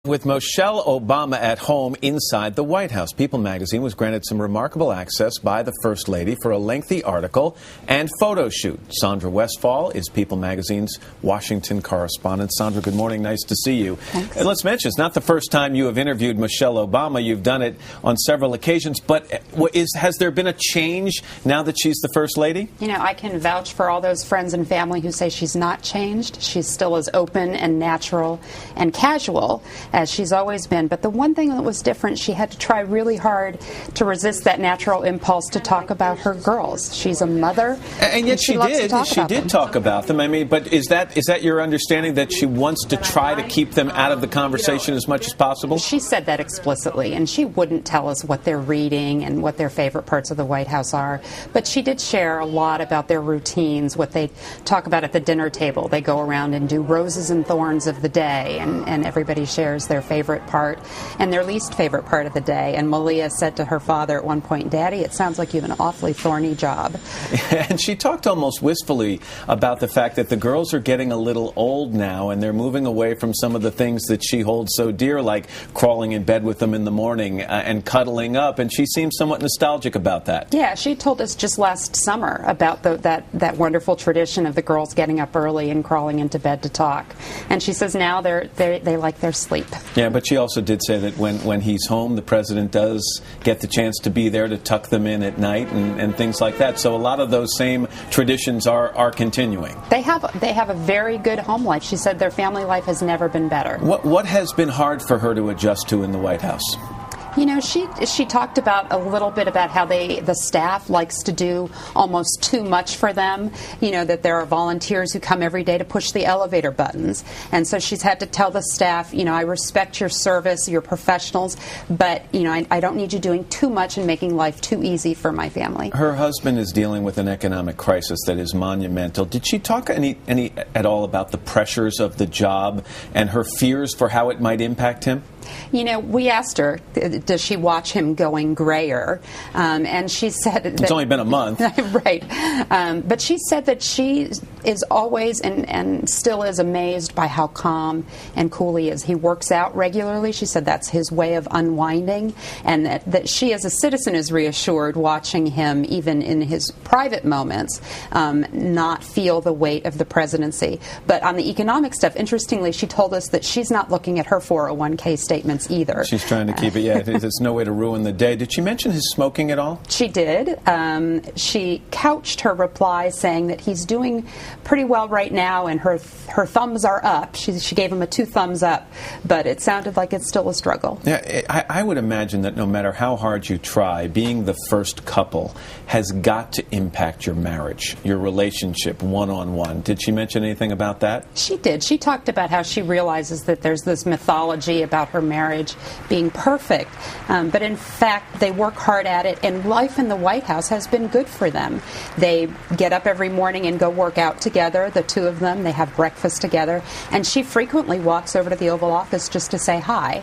With Michelle Obama at home inside the White House, People magazine was granted some remarkable access by the First Lady for a lengthy article and photo shoot. Sandra Westfall is People magazine's Washington correspondent. Sandra, good morning. Nice to see you. Thanks. And let's mention, it's not the first time you have interviewed Michelle Obama. You've done it on several occasions. But has there been a change now that she's the First Lady? You know, I can vouch for all those friends and family who say she's not changed. She's still as open and natural and casual as she's always been. But the one thing that was different, she had to try really hard to resist that natural impulse to talk about her girls. She's a mother, and yet she did. She did talk about them. I mean, but is that your understanding, that she wants to try to keep them out of the conversation as much as possible? She said that explicitly, and she wouldn't tell us what they're reading and what their favorite parts of the White House are. But she did share a lot about their routines, what they talk about at the dinner table. They go around and do roses and thorns of the day, and everybody shares their favorite part and their least favorite part of the day. And Malia said to her father at one point, "Daddy, it sounds like you have an awfully thorny job." And she talked almost wistfully about the fact that the girls are getting a little old now and they're moving away from some of the things that she holds so dear, like crawling in bed with them in the morning and cuddling up. And she seems somewhat nostalgic about that. Yeah, she told us just last summer about that wonderful tradition of the girls getting up early and crawling into bed to talk. And she says now they like their sleep. Yeah, but she also did say that when he's home, the president does get the chance to be there to tuck them in at night and things like that. So a lot of those same traditions are continuing. They have a very good home life. She said their family life has never been better. What has been hard for her to adjust to in the White House? You know, she talked about a little bit about how the staff likes to do almost too much for them. You know, that there are volunteers who come every day to push the elevator buttons. And so she's had to tell the staff, you know, I respect your service, your professionals, but, you know, I don't need you doing too much and making life too easy for my family. Her husband is dealing with an economic crisis that is monumental. Did she talk any at all about the pressures of the job and her fears for how it might impact him? You know, we asked her, does she watch him going grayer? And she said that it's only been a month. Right. But she said that she is always and still is amazed by how calm and cool he is. He works out regularly. She said that's his way of unwinding, and that she as a citizen is reassured watching him, even in his private moments, not feel the weight of the presidency. But on the economic stuff, interestingly, she told us that she's not looking at her 401k statements either. She's trying to keep it, yeah, there's no way to ruin the day. Did she mention his smoking at all? She did. She couched her reply saying that he's doing pretty well right now, and her thumbs are up. She gave him a 2 thumbs up, but it sounded like it's still a struggle. Yeah, I would imagine that no matter how hard you try, being the first couple has got to impact your marriage, your relationship one-on-one. Did she mention anything about that? She did. She talked about how she realizes that there's this mythology about her marriage being perfect, but in fact they work hard at it, and life in the White House has been good for them. They get up every morning and go work out together, the two of them. They have breakfast together, and she frequently walks over to the Oval Office just to say hi.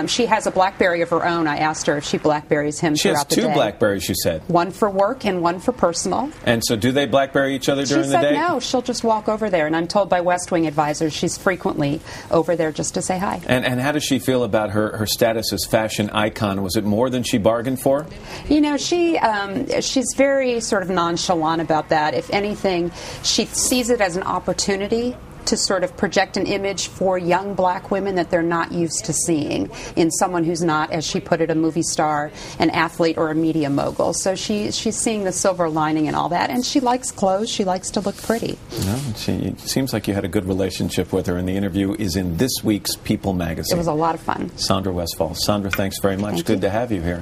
She has a BlackBerry of her own. I asked her if she BlackBerries him throughout the day. She has 2 BlackBerries, you said. One for work and one for personal. And so do they BlackBerry each other during the day? She said no, she'll just walk over there, and I'm told by West Wing advisors she's frequently over there just to say hi. And how does she feel about her status as fashion icon? Was it more than she bargained for? You know, she's very sort of nonchalant about that. If anything, she sees it as an opportunity to sort of project an image for young black women that they're not used to seeing in someone who's not, as she put it, a movie star, an athlete, or a media mogul. So she's seeing the silver lining and all that, and she likes clothes. She likes to look pretty. No, it seems like you had a good relationship with her, and the interview is in this week's People magazine. It was a lot of fun. Sandra Westfall. Sandra, thanks very much. Good to have you here.